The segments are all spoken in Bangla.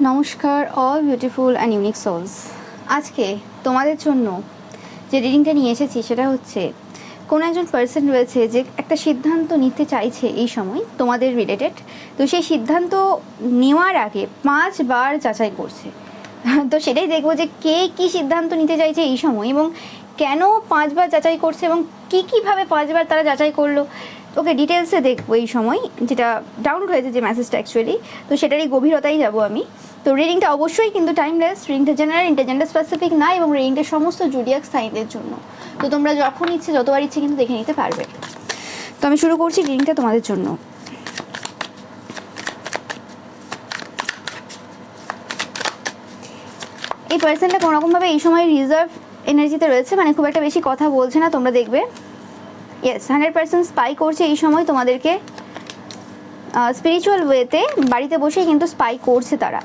নমস্কার all beautiful and unique souls. আজকে তোমাদের জন্য যে রিডিংটা নিয়ে এসেছি সেটা হচ্ছে কোনো একজন পার্সন রয়েছে যে একটা সিদ্ধান্ত নিতে চাইছে এই সময় তোমাদের রিলেটেড। তো সেই সিদ্ধান্ত নেওয়ার আগে 5 বার যাচাই করছে। তো সেটাই দেখবো যে কে কী সিদ্ধান্ত নিতে চাইছে এই সময় এবং কেন 5 বার যাচাই করছে এবং কীভাবে 5 বার তারা যাচাই করলো। ওকে, ডিটেলসে দেখবো এই সময়, যেটা ডাউনলোড হয়েছে যে মেসেজটা অ্যাকচুয়ালি, তো সেটারই গভীরতাই যাব আমি। তো রিডিংটা অবশ্যই কিন্তু টাইমলেস, রিডিংটা জেনারেল, ইন্টারজেন্ডার স্পেসিফিক না এবং রিডিংটা সমস্ত জুডিয়াক সাইনদের জন্য। তো তোমরা যখন ইচ্ছে যতবার ইচ্ছে কিন্তু দেখে নিতে পারবে। তো আমি শুরু করছি রিডিংটা তোমাদের জন্য। এই পার্সনটা কোনোরকমভাবে এই সময় রিজার্ভ এনার্জিতে রয়েছে, মানে খুব একটা বেশি কথা বলছে না, তোমরা দেখবে। ইয়েস, 100% স্পাই করছে এই সময় তোমাদেরকে স্পিরিচুয়াল ওয়েতে, বাড়িতে বসেই কিন্তু স্পাই করছে তারা।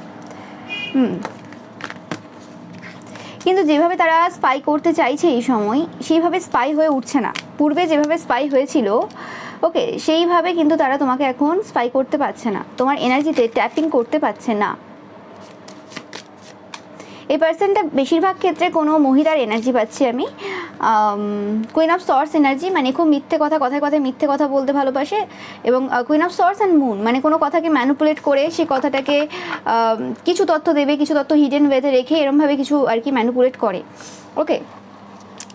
কিন্তু যেভাবে তারা স্পাই করতে চাইছে এই সময় সেইভাবে স্পাই হয়ে উঠছে না। পূর্বে যেভাবে স্পাই হয়েছিল ওকে, সেইভাবে কিন্তু তারা তোমাকে এখন স্পাই করতে পারছে না, তোমার এনার্জিতে ট্যাপিং করতে পারছে না। এই পার্সনটা বেশিরভাগ ক্ষেত্রে কোনো মহিলার এনার্জি পাচ্ছি আমি। কুইন অফ সর্স এনার্জি, মানে খুব মিথ্যে কথা, কথায় কথায় মিথ্যে কথা বলতে ভালোবাসে। এবং queen of source and moon, মানে কোনো কথাকে ম্যানিপুলেট করে সেই কথাটাকে কিছু তথ্য দেবে, কিছু তথ্য হিডেন ওয়েতে রেখে এরমভাবে কিছু আর কি ম্যানিপুলেট করে। ওকে,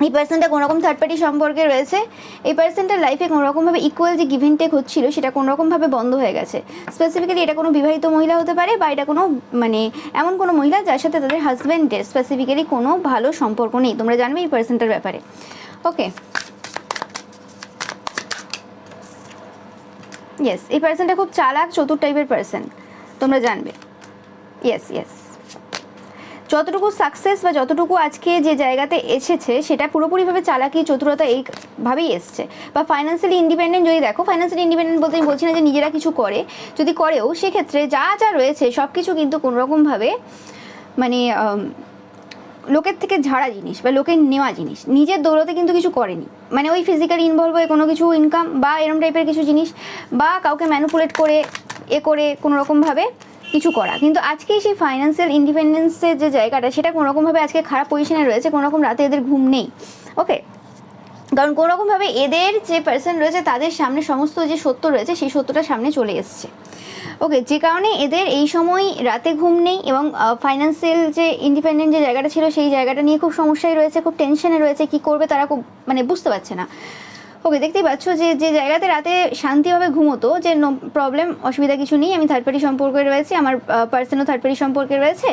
এই পার্সনটা কোনোরকম থার্ড পার্টি সম্পর্কে রয়েছে। এই পার্সনটার লাইফে কোনোরকমভাবে ইকুয়াল যে গিভ অ্যান্ড টেক হচ্ছিলো সেটা কোনোরকমভাবে বন্ধ হয়ে গেছে। স্পেসিফিক্যালি এটা কোনো বিবাহিত মহিলা হতে পারে বা এটা কোনো মানে এমন কোনো মহিলা যার সাথে তাদের হাজব্যান্ডের স্পেসিফিক্যালি কোনো ভালো সম্পর্ক নেই। তোমরা জানবে এই পার্সনটার ব্যাপারে। ওকে, ইয়েস, এই পার্সনটা খুব চালাক চতুর টাইপের পার্সন, তোমরা জানবে। ইয়েস ইয়েস, যতটুকু সাকসেস বা যতটুকু আজকে যে জায়গাতে এসেছে সেটা পুরোপুরিভাবে চালাকি চতুরতা এইভাবেই এসছে। বা ফাইন্যান্সিয়ালি ইন্ডিপেন্ডেন্ট যদি দেখো, ফাইন্যান্সিয়ালি ইন্ডিপেন্ডেন্ট বলতে আমি বলছি না যে নিজেরা কিছু করে, যদি করেও সেক্ষেত্রে যা যা রয়েছে সব কিছু কিন্তু কোনোরকমভাবে মানে লোকের থেকে ঝাড়া জিনিস বা লোকের নেওয়া জিনিস, নিজের দৌলতে কিন্তু কিছু করেনি। মানে ওই ফিজিক্যালি ইনভলভ হয়ে কোনো কিছু ইনকাম বা এরম টাইপের কিছু জিনিস বা কাউকে ম্যানিপুলেট করে করে কোনোরকমভাবে কিছু করা। কিন্তু আজকে সেই ফাইন্যান্সিয়াল ইন্ডিপেন্ডেন্সের যে জায়গাটা সেটা কোনোরকমভাবে আজকে খারাপ পজিশনে রয়েছে। কোনোরকম রাতে এদের ঘুম নেই। ওকে, কারণ কোনোরকমভাবে এদের যে পার্সন রয়েছে তাদের সামনে সমস্ত যে সত্য রয়েছে সেই সত্যটা সামনে চলে এসছে। ওকে, যে কারণে এদের এই সময় রাতে ঘুম নেই এবং ফাইন্যান্সিয়াল যে ইন্ডিপেন্ডেন্ট যে জায়গাটা ছিল সেই জায়গাটা নিয়ে খুব সমস্যায় রয়েছে, খুব টেনশনে রয়েছে। কি করবে তারা খুব মানে বুঝতে পারছে না। ওকে, দেখতেই পাচ্ছ যে যে জায়গাতে রাতে শান্তিভাবে ঘুমোতো, যে নো প্রবলেম, অসুবিধা কিছু নেই, আমি থার্ড পার্টি সম্পর্কে রয়েছে, আমার পার্সনও থার্ড পার্টি সম্পর্কে রয়েছে,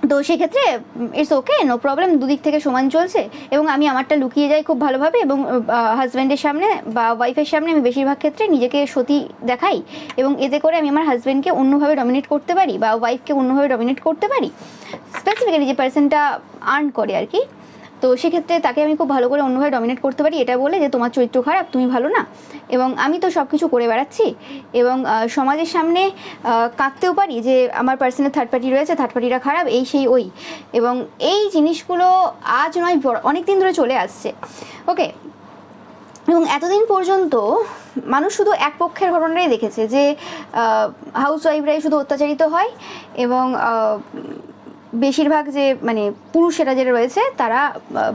তো সেক্ষেত্রে ইটস ওকে, নো প্রবলেম, দুদিক থেকে সমান চলছে এবং আমি আমারটা লুকিয়ে যাই খুব ভালোভাবে এবং হাজব্যান্ডের সামনে বা ওয়াইফের সামনে আমি বেশিরভাগ ক্ষেত্রে নিজেকে সতী দেখাই এবং এতে করে আমি আমার হাজব্যান্ডকে অন্যভাবে ডমিনেট করতে পারি বা ওয়াইফকে অন্যভাবে ডমিনেট করতে পারি। স্পেসিফিক্যালি যে পার্সনটা আর্ন করে আর কি, তো সেক্ষেত্রে তাকে আমি খুব ভালো করে অন্যভাবে ডমিনেট করতে পারি এটা বলে যে তোমার চরিত্র খারাপ, তুমি ভালো না, এবং আমি তো সব কিছু করে বেড়াচ্ছি এবং সমাজের সামনে কাঁদতেও পারি যে আমার পার্সনের থার্ড পার্টি রয়েছে, থার্ড পার্টিরা খারাপ, এই সেই ওই। এবং এই জিনিসগুলো আজ নয় অনেক দিন ধরে চলে আসছে। ওকে, এবং এতদিন পর্যন্ত মানুষ শুধু এক পক্ষের ঘটনাটাই দেখেছে যে হাউস ওয়াইফরাই শুধু অত্যাচারিত হয় এবং বেশিরভাগ যে মানে পুরুষেরা যেটা রয়েছে তারা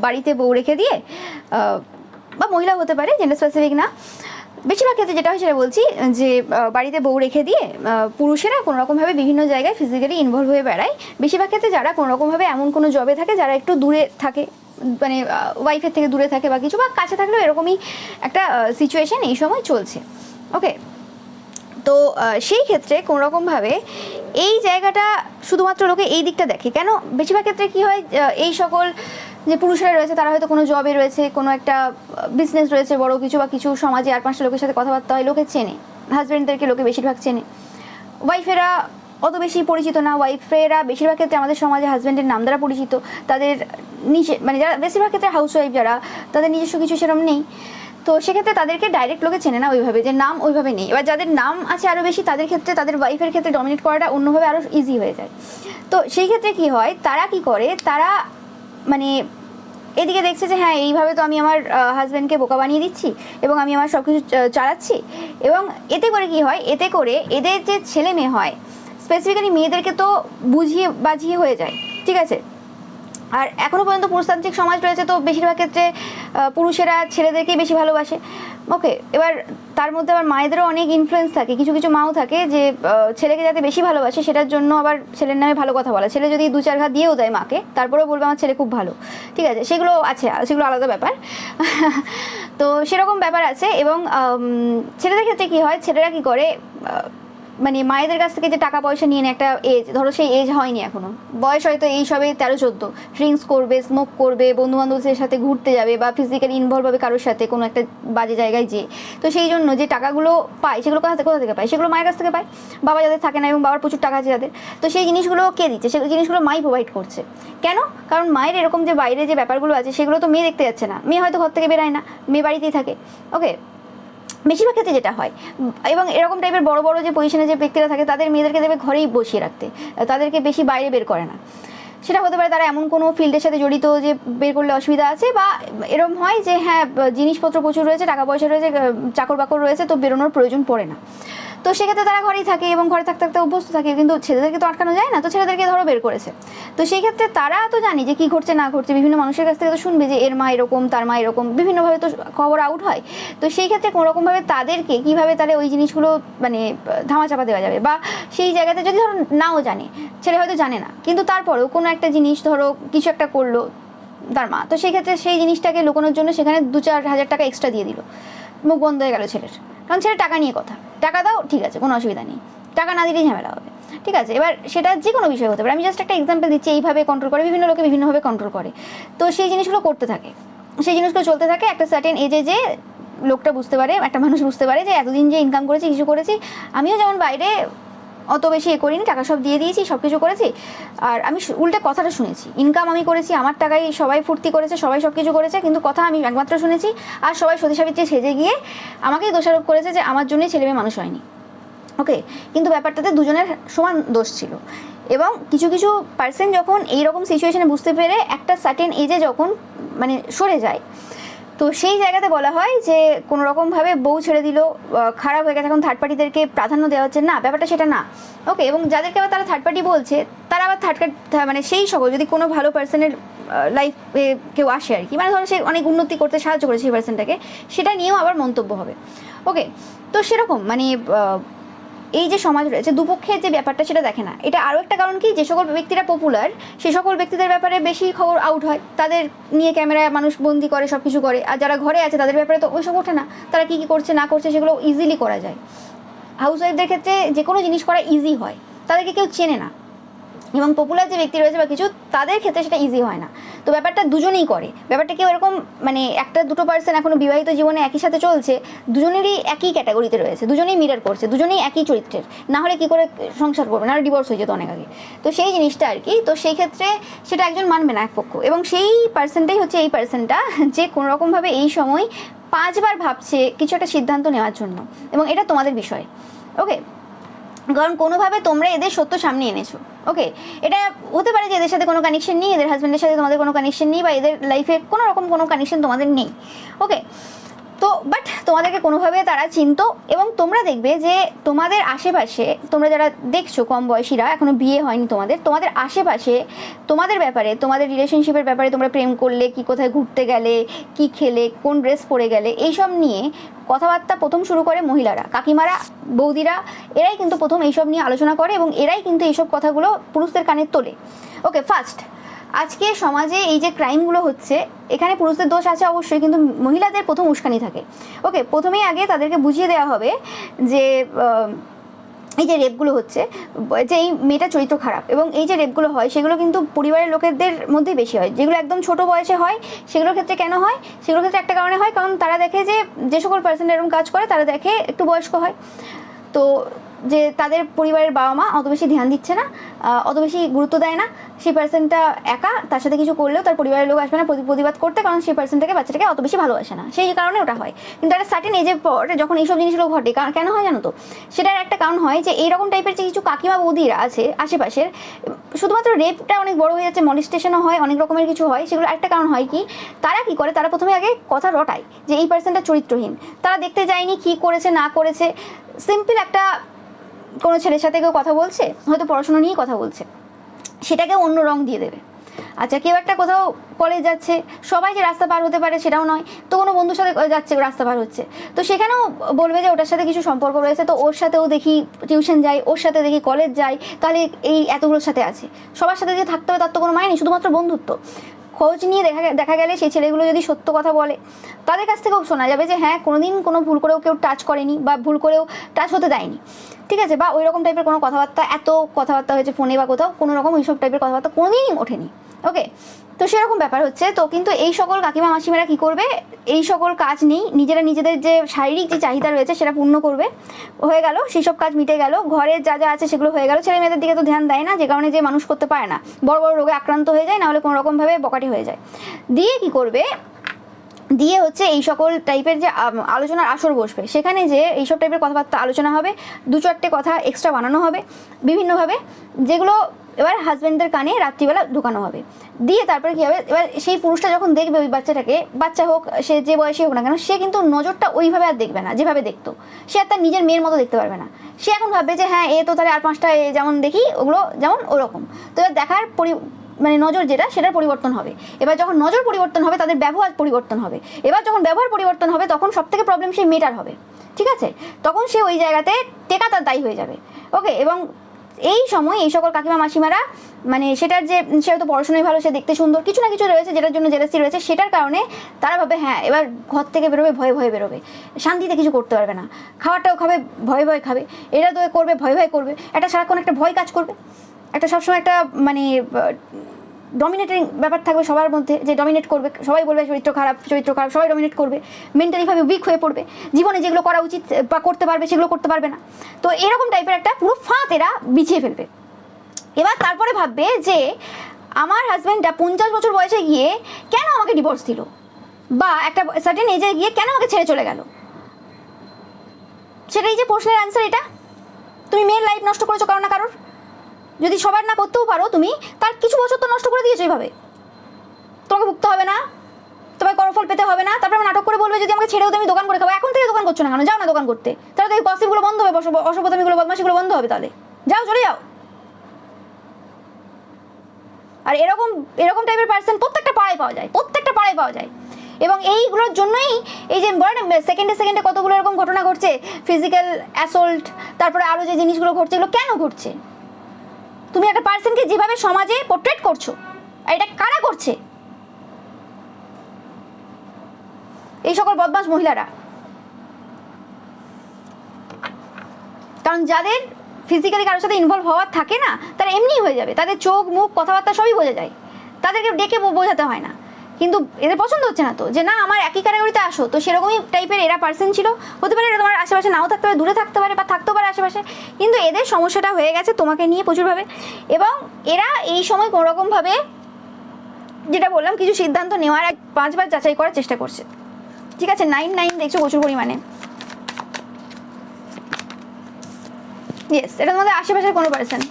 বাড়িতে বউ রেখে দিয়ে, বা মহিলা হতে পারে, জেন্ডার স্পেসিফিক না, বেশিরভাগ ক্ষেত্রে যেটা হয় সেটা বলছি, যে বাড়িতে বউ রেখে দিয়ে পুরুষেরা কোনোরকমভাবে বিভিন্ন জায়গায় ফিজিক্যালি ইনভলভ হয়ে বেড়ায়। বেশিরভাগ ক্ষেত্রে যারা কোনোরকমভাবে এমন কোনো জবে থাকে যারা একটু দূরে থাকে, মানে ওয়াইফের থেকে দূরে থাকে বা কিছু, বা কাছে থাকলেও এরকমই একটা সিচুয়েশন এই সময় চলছে। ওকে, তো সেই ক্ষেত্রে কোনোরকমভাবে এই জায়গাটা শুধুমাত্র লোকে এই দিকটা দেখে কেন, বেশিরভাগ ক্ষেত্রে কী হয়, এই সকল যে পুরুষরা রয়েছে তারা হয়তো কোনো জবে রয়েছে, কোনো একটা বিজনেস রয়েছে বড় কিছু, বা কিছু সমাজে 8-5টা লোকের সাথে কথাবার্তা হয়, লোকে চেনে, হাজব্যান্ডদেরকে লোকে বেশিরভাগ চেনে। ওয়াইফেরা অত বেশি পরিচিত না, ওয়াইফেরা বেশিরভাগ ক্ষেত্রে আমাদের সমাজে হাজব্যান্ডের নাম দ্বারা পরিচিত, তাদের নিজে মানে যারা বেশিরভাগ ক্ষেত্রে হাউস ওয়াইফ যারা, তাদের নিজস্ব কিছু সেরকম নেই। তো সেক্ষেত্রে তাদেরকে ডাইরেক্ট লোকে চেনে না ওইভাবে, যে নাম ওইভাবে নেই। এবার যাদের নাম আছে আরও বেশি তাদের ক্ষেত্রে, তাদের ওয়াইফের ক্ষেত্রে ডমিনেট করাটা অন্যভাবে আরও ইজি হয়ে যায়। তো সেই ক্ষেত্রে কি হয়, তারা কি করে, তারা মানে এদিকে দেখছে যে হ্যাঁ এইভাবে তো আমি আমার হাজব্যান্ডকে বোকা বানিয়ে দিচ্ছি এবং আমি আমার সব কিছু চালাচ্ছি, এবং এতে করে কি হয়, এতে করে এদের যে ছেলে মেয়ে হয় স্পেসিফিক্যালি মেয়েদেরকে তো বুঝিয়ে বাজিয়ে হয়ে যায়, ঠিক আছে। আর এখনও পর্যন্ত পুরুষতান্ত্রিক সমাজ রয়েছে, তো বেশিরভাগ ক্ষেত্রে পুরুষেরা ছেলেদেরকেই বেশি ভালোবাসে। ওকে, এবার তার মধ্যে আবার মায়েদেরও অনেক ইনফ্লুয়েন্স থাকে, কিছু কিছু মাও থাকে যে ছেলেকে যাতে বেশি ভালোবাসে সেটার জন্য আবার ছেলের নামে ভালো কথা বলা। ছেলে যদি 2-4 ঘা দিয়েও দেয় মাকে, তারপরেও বলবে আমার ছেলে খুব ভালো, ঠিক আছে, সেগুলো আছে, সেগুলো আলাদা ব্যাপার। তো সেরকম ব্যাপার আছে। এবং ছেলেদের ক্ষেত্রে কী হয়, ছেলেরা কী করে, মানে মায়েদের কাছ থেকে যে টাকা পয়সা নিয়ে নেয় একটা এজ, ধরো সেই এজ হয়নি এখনো, বয়স হয়তো এই সবে 13-14, ড্রিঙ্কস করবে, স্মোক করবে, বন্ধু বান্ধবদের সাথে ঘুরতে যাবে বা ফিজিক্যালি ইনভলভ হবে কারোর সাথে কোনো একটা বাজে জায়গায় যেয়ে। তো সেই জন্য যে টাকাগুলো পায় সেগুলো কোথা থেকে পায়, সেগুলো মায়ের কাছ থেকে পায়। বাবা যাদের থাকে না এবং বাবার প্রচুর টাকা আছে যাদের, তো সেই জিনিসগুলো কে দিচ্ছে, সেই জিনিসগুলো মাই প্রোভাইড করছে। কেন? কারণ মায়ের এরকম যে বাইরে যে ব্যাপারগুলো আছে সেগুলো তো মেয়ে দেখতে যাচ্ছে না, মেয়ে হয়তো ঘর থেকে বেরায় না, মেয়ে বাড়িতেই থাকে। ওকে, বেশিরভাগ ক্ষেত্রে যেটা হয়, এবং এরকম টাইপের বড় বড় যে পজিশনে যে ব্যক্তিরা থাকে তাদের মেয়েদেরকে দেবে ঘরেই বসিয়ে রাখতে, তাদেরকে বেশি বাইরে বের করে না। সেটা হতে পারে তারা এমন কোনো ফিল্ডের সাথে জড়িত যে বের করলে অসুবিধা আছে, বা এরকম হয় যে হ্যাঁ জিনিসপত্র প্রচুর রয়েছে, টাকা পয়সা রয়েছে, চাকর বাকর রয়েছে, তো বেরোনোর প্রয়োজন পড়ে না। তো সেক্ষেত্রে তারা ঘরেই থাকে এবং ঘরে থাকতে থাকতে অভ্যস্ত থাকে। কিন্তু ছেলেদেরকে তো আটকানো যায় না, তো ছেলেদেরকে ধরো বের করেছে। তো সেই ক্ষেত্রে তারা তো জানে যে কী ঘটছে না ঘটছে, বিভিন্ন মানুষের কাছ থেকে তো শুনবে যে এর মা এরকম, তার মা এরকম, বিভিন্নভাবে তো খবর আউট হয়। তো সেই ক্ষেত্রে কোনোরকমভাবে তাদেরকে কীভাবে তাহলে ওই জিনিসগুলো মানে ধামাচাপা দেওয়া যাবে, বা সেই জায়গাতে যদি ধরো নাও জানে, ছেলে হয়তো জানে না, কিন্তু তারপরেও কোনো একটা জিনিস ধরো কিছু একটা করলো তার মা, তো সেই ক্ষেত্রে সেই জিনিসটাকে লুকোনোর জন্য সেখানে 2-4 হাজার টাকা এক্সট্রা দিয়ে দিল, মুখ বন্ধ হয়ে গেল ছেলের। কারণ ছেলে টাকা নিয়ে কথা, টাকা দাও ঠিক আছে, কোনো অসুবিধা নেই, টাকা না দিলেই ঝামেলা হবে, ঠিক আছে। এবার সেটা যে কোনো বিষয় হতে পারে, আমি জাস্ট একটা এক্সাম্পল দিচ্ছি, এইভাবে কন্ট্রোল করে, বিভিন্ন লোকে বিভিন্নভাবে কন্ট্রোল করে। তো সেই জিনিসগুলো করতে থাকে, সেই জিনিসগুলো চলতে থাকে একটা সার্টেন এজে, যে লোকটা বুঝতে পারে, একটা মানুষ বুঝতে পারে যে এতদিন যে ইনকাম করেছি, কিছু করেছি, আমিও যেমন বাইরে অত বেশি করিনি, টাকা সব দিয়ে দিয়েছি, সব কিছু করেছি, আর আমি উল্টে কথাটা শুনেছি, ইনকাম আমি করেছি, আমার টাকায় সবাই ফুর্তি করেছে, সবাই সব কিছু করেছে, কিন্তু কথা আমি একমাত্র শুনেছি, আর সবাই সতী সাবিত্রী সেজে গিয়ে আমাকেই দোষারোপ করেছে যে আমার জন্যই ছেলে মেয়ে মানুষ হয়নি। ওকে, কিন্তু ব্যাপারটাতে দুজনের সমান দোষ ছিল। এবং কিছু কিছু পার্সন যখন এইরকম সিচুয়েশনে বুঝতে পেরে একটা সার্টেন এজে যখন মানে সরে যায়, তো সেই জায়গাতে বলা হয় যে কোনো রকমভাবে বউ ছেড়ে দিল, খারাপ হয়ে গেছে, এখন থার্ড পার্টিদেরকে প্রাধান্য দেওয়া হচ্ছে না, ব্যাপারটা সেটা না। ওকে, এবং যাদেরকে আবার তারা থার্ড পার্টি বলছে, তারা আবার মানে সেই সকল যদি কোনো ভালো পার্সনের লাইফে কেউ আসে আর কি, মানে ধরো সে অনেক উন্নতি করতে সাহায্য করে সেই পার্সনটাকে, সেটা নিয়েও আবার মন্তব্য হবে। ওকে, তো সেরকম মানে এই যে সমাজ রয়েছে দুপক্ষের যে ব্যাপারটা সেটা দেখে না। এটা আরও একটা কারণ কি, যে সকল ব্যক্তিরা পপুলার সে সকল ব্যক্তিদের ব্যাপারে বেশি খবর আউট হয়, তাদের নিয়ে ক্যামেরায় মানুষ বন্দি করে, সব কিছু করে। আর যারা ঘরে আছে তাদের ব্যাপারে তো ওইসব ওঠে না, তারা কী কী করছে না করছে সেগুলো ইজিলি করা যায়। হাউসওয়াইফদের ক্ষেত্রে যে কোনো জিনিস করা ইজি হয়, তাদেরকে কেউ চেনে না, এবং পপুলার যে ব্যক্তি রয়েছে বা কিছু, তাদের ক্ষেত্রে সেটা ইজি হয় না। তো ব্যাপারটা দুজনেই করে, ব্যাপারটা কেউ এরকম মানে একটা দুটো পার্সন এখনো বিবাহিত জীবনে একই সাথে চলছে, দুজনেরই একই ক্যাটাগরিতে রয়েছে, দুজনেই মিরার করছে, দুজনেই একই চরিত্রের, না হলে কী করে সংসার করবে, না হলে ডিভোর্স হয়ে যেত অনেক আগে। তো সেই জিনিসটা আর কি, তো সেই ক্ষেত্রে সেটা একজন মানবে না এক পক্ষ, এবং সেই পার্সনটাই হচ্ছে এই পার্সনটা যে কোনো রকমভাবে এই সময় 5 বার ভাবছে কিছু একটা সিদ্ধান্ত নেওয়ার জন্য, এবং এটা তোমাদের বিষয়। ওকে, কারণ কোনোভাবে তোমরা এদের সত্য সামনে এনেছো। ওকে, এটা হতে পারে যে এদের সাথে কোনো কানেকশন নেই, এদের হাজব্যান্ডের সাথে তোমাদের কোনো কানেকশন নেই, বা এদের লাইফে কোনো রকম কোনো কানেকশন তোমাদের নেই। ওকে, তো বাট তোমাদেরকে কোনোভাবে তারা চিনতো, এবং তোমরা দেখবে যে তোমাদের আশেপাশে, তোমরা যারা দেখছো কম বয়সীরা, এখনো বিয়ে হয়নি তোমাদের আশেপাশে তোমাদের ব্যাপারে, তোমাদের রিলেশনশিপের ব্যাপারে, তোমরা প্রেম করলে কি, কোথায় ঘুরতে গেলে, কি খেলে, কোন ড্রেস পরে গেলে, এইসব নিয়ে কথাবার্তা প্রথম শুরু করে মহিলারা, কাকিমারা, বৌদিরা, এরাই কিন্তু প্রথম এইসব নিয়ে আলোচনা করে, এবং এরাই কিন্তু এইসব কথাগুলো পুরুষদের কানে তোলে। ওকে, ফার্স্ট আজকে সমাজে এই যে ক্রাইমগুলো হচ্ছে, এখানে পুরুষদের দোষ আছে অবশ্যই, কিন্তু মহিলাদের প্রথম উস্কানি থাকে। ওকে, প্রথমেই আগে তাদেরকে বুঝিয়ে দেওয়া হবে যে এই যে রেপগুলো হচ্ছে, যে এই মেয়েটার চরিত্র খারাপ, এবং এই যে রেপগুলো হয় সেগুলো কিন্তু পরিবারের লোকেদের মধ্যেই বেশি হয়। যেগুলো একদম ছোট বয়সে হয় সেগুলোর ক্ষেত্রে কেন হয়, সেগুলোর ক্ষেত্রে একটা কারণে হয়, কারণ তারা দেখে যে সকল পার্সন এরকম কাজ করে তারা দেখে একটু বয়স্ক হয়, তো যে তাদের পরিবারের বাবা মা অত বেশি ধ্যান দিচ্ছে না, অত বেশি গুরুত্ব দেয় না, সেই পার্সনটা একা, তার সাথে কিছু করলেও তার পরিবারের লোক আসবে না প্রতিবাদ করতে, কারণ সেই পার্সনটাকে, বাচ্চাটাকে অত বেশি ভালোবাসে না, সেই কারণে ওটা হয়। কিন্তু একটা সার্টেন এজের পর যখন এইসব জিনিসগুলো ঘটে, কেন হয় জানো তো, সেটার একটা কারণ হয় যে এইরকম টাইপের যে কিছু কাকিমা বৌদিরা আছে আশেপাশের, শুধুমাত্র রেপটা অনেক বড় হয়ে যাচ্ছে, মলেস্টেশনও হয়, অনেক রকমের কিছু হয়, সেগুলো একটা কারণ হয় কি, তারা কি করে, তারা প্রথমে আগে কথা রটায় যে এই পার্সনটা চরিত্রহীন, তারা দেখতে যায়নি কী করেছে না করেছে, সিম্পল একটা কোনো ছেলের সাথে কেউ কথা বলছে, হয়তো পড়াশোনা নিয়েই কথা বলছে, সেটাকে অন্য রং দিয়ে দেবে। আচ্ছা, কেউ একটা কোথাও কলেজ যাচ্ছে, সবাই যে রাস্তা পার হতে পারে সেটাও নয়, তো কোনো বন্ধুর সাথে যাচ্ছে রাস্তা পার হচ্ছে, তো সেখানেও বলবে যে ওটার সাথে কিছু সম্পর্ক রয়েছে, তো ওর সাথেও দেখি টিউশন যায়, ওর সাথে দেখি কলেজ যায়, তাহলে এই এতগুলোর সাথে আছে। সবার সাথে যে থাকতে হবে তার তো কোনো মানে নেই, শুধুমাত্র বন্ধুত্ব। খোঁজ নিয়ে দেখা গেলে সেই ছেলেগুলো যদি সত্য কথা বলে, তাদের কাছ থেকেও শোনা যাবে যে হ্যাঁ কোনোদিন কোনো ভুল করেও কেউ টাচ করেনি বা ভুল করেও টাচ হতে দেয়নি, ঠিক আছে, বা ওই রকম টাইপের কোনো কথাবার্তা, এত কথাবার্তা হয়েছে ফোনে বা কোথাও, কোনো রকম ওইসব টাইপের কথাবার্তা কোনোদিনই ওঠেনি। ওকে, তো সেরকম ব্যাপার হচ্ছে। তো কিন্তু এই সকল কাকিমা মাসিমারা কী করবে, এই সকল কাজ নেই, নিজেরা নিজেদের যে শারীরিক যে চাহিদা রয়েছে সেটা পূর্ণ করবে, হয়ে গেল সেই সব কাজ মিটে গেল, ঘরের যা যা আছে সেগুলো হয়ে গেল। ছেলে মেয়েদের দিকে তো ধ্যান দেয় না, যে কারণে যে মানুষ করতে পারে না, বড় বড় রোগে আক্রান্ত হয়ে যায়, নাহলে কোনো রকমভাবে বকাটি হয়ে যায়। দিয়ে কি করবে, দিয়ে হচ্ছে এই সকল টাইপের যে আলোচনার আসর বসবে, সেখানে যে এইসব টাইপের কথাবার্তা আলোচনা হবে, দু চারটে কথা এক্সট্রা বানানো হবে বিভিন্নভাবে, যেগুলো এবার হাজব্যান্ডদের কানে রাত্রিবেলা ঢোকানো হবে। দিয়ে তারপরে কী হবে, এবার সেই পুরুষটা যখন দেখবে ওই বাচ্চাটাকে, বাচ্চা হোক সে যে বয়সী হোক না কেন, সে কিন্তু নজরটা ওইভাবে আর দেখবে না যেভাবে দেখতো, সে আর তার নিজের মেয়ের মতো দেখতে পারবে না। সে এখন ভাববে যে হ্যাঁ এ তো তাহলে আর পাঁচটা যেমন দেখি ওগুলো যেমন ওরকম। তো এবার দেখার মানে নজর যেটা, সেটার পরিবর্তন হবে। এবার যখন নজর পরিবর্তন হবে, তাদের ব্যবহার পরিবর্তন হবে। এবার যখন ব্যবহার পরিবর্তন হবে, তখন সব থেকে প্রবলেম সেই মেয়েটার হবে, ঠিক আছে, তখন সে ওই জায়গাতে টেকা তার দায়ী হয়ে যাবে। ওকে, এবং এই সময় এই সকল কাকিমা মাসিমারা মানে সেটার যে সে হয়তো পড়াশোনায় ভালো, সে দেখতে সুন্দর, কিছু না কিছু রয়েছে যেটার জন্য জেলাসি রয়েছে, সেটার কারণে তারা ভাবে হ্যাঁ এবার ঘর থেকে বেরোবে ভয়ে ভয়ে বেরোবে, শান্তিতে কিছু করতে পারবে না, খাবারটাও খাবে ভয়ে ভয়ে খাবে, এটা তো করবে ভয়ে ভয়ে করবে, একটা সারাক্ষণ একটা ভয় কাজ করবে, একটা সবসময় একটা মানে ডমিনেটিং ব্যাপার থাকবে সবার মধ্যে, যে ডমিনেট করবে, সবাই বলবে চরিত্র খারাপ, সবাই ডমিনেট করবে, মেন্টালিভাবে উইক হয়ে পড়বে, জীবনে যেগুলো করা উচিত বা করতে পারবে সেগুলো করতে পারবে না। তো এরকম টাইপের একটা পুরো ফাঁদ এরা বিছিয়ে ফেলবে। এবার তারপরে ভাববে যে আমার হাজব্যান্ডটা 50 বছর বয়সে গিয়ে কেন আমাকে ডিভোর্স দিল, বা একটা সার্টেন এজে গিয়ে কেন আমাকে ছেড়ে চলে গেল। সেটাই যে প্রশ্নের অ্যান্সার, এটা তুমি মেয়ের লাইফ নষ্ট করেছো কারো না কারোর, যদি সবার না করতেও পারো তুমি, তার কিছু বছর তো নষ্ট করে দিয়েছো এইভাবে। তোমাকে ভুগতে হবে না, তোমায় কর্মফল পেতে হবে না, তারপরে নাটক করে বলবে যদি আমাকে ছেড়েও তুমি দোকান করে খাবো। এখন থেকে দোকান করছো না কেন, যাও না দোকান করতে, তাহলে তো এই পসিবগুলো বন্ধ হবে, অসভ্যতামিগুলো বদমাশিগুলো বন্ধ হবে, তাহলে যাও চলে যাও। আর এরকম টাইপের পার্সন প্রত্যেকটা পাড়ায় পাওয়া যায়, এবং এইগুলোর জন্যই এই যে বলে না সেকেন্ডে কতগুলো এরকম ঘটনা ঘটছে, ফিজিক্যাল অ্যাসল্ট, তারপরে আরও যে জিনিসগুলো ঘটছে, এগুলো কেন ঘটছে? তুমি একটা পার্সনকে যেভাবে সমাজে পোর্ট্রেট করছো, আর এটা কারা করছে? এই সকল বদমাশ মহিলারা। কারণ যাদের ফিজিক্যালি কারোর সাথে ইনভলভ হওয়ার থাকে না, তারা এমনিই হয়ে যাবে, তাদের চোখ মুখ কথাবার্তা সবই বোঝা যায়, তাদেরকে ডেকে বোঝাতে হয় না। কিন্তু এদের পছন্দ হচ্ছে না তো, যে না আমার একই ক্যাটাগরিতে আসো, তো সেরকমই টাইপের এরা পার্সন ছিল, হতে পারে এরা তোমার আশেপাশে নাও থাকতে পারে, দূরে থাকতে পারে বা থাকতেও পারে আশেপাশে, কিন্তু এদের সমস্যাটা হয়ে গেছে তোমাকে নিয়ে প্রচুরভাবে। এবং এরা এই সময় কোনোরকমভাবে যেটা বললাম কিছু সিদ্ধান্ত নেওয়ার 5 বার যাচাই করার চেষ্টা করছে, ঠিক আছে। 9 দেখছো প্রচুর পরিমাণে, ইয়েস, এটা তোমাদের আশেপাশের কোনো পার্সন।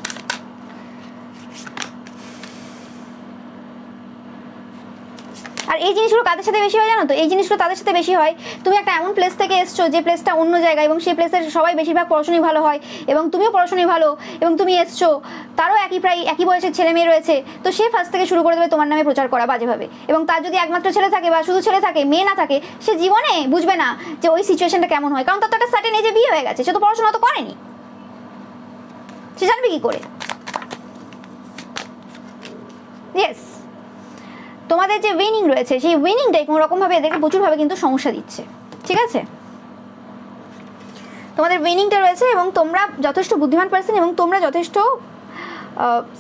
আর এই জিনিসগুলো কাদের সাথে বেশি হয় জানো তো, এই জিনিসগুলো তাদের সাথে বেশি হয়, তুমি একটা এমন প্লেস থেকে এসছো যে প্লেসটা অন্য জায়গায়, এবং সেই প্লেসের সবাই বেশিরভাগ পড়াশোনায় ভালো হয়, এবং তুমিও পড়াশোনায় ভালো, এবং তুমি এসছো, তারও প্রায় একই বয়সের ছেলে মেয়ে রয়েছে, তো সে ফার্স্ট থেকে শুরু করে দেবে তোমার নামে প্রচার করা বাজেভাবে। এবং তার যদি একমাত্র ছেলে থাকে বা শুধু ছেলে থাকে, মেয়ে না থাকে, সে জীবনে বুঝবে না যে ওই সিচুয়েশনটা কেমন হয়, কারণ তার তো একটা সার্টেন এজে বিয়ে হয়ে গেছে, সে তো পড়াশোনা তো করেনি, সে জানবে কি করে? ইয়েস, তোমাদের যে উইনিং রয়েছে, সেই উইনিংটাই কোনো রকমভাবে এদেরকে প্রচুরভাবে কিন্তু সমস্যা দিচ্ছে, ঠিক আছে। তোমাদের উইনিংটা রয়েছে, এবং তোমরা যথেষ্ট বুদ্ধিমান পার্সন, এবং তোমরা যথেষ্ট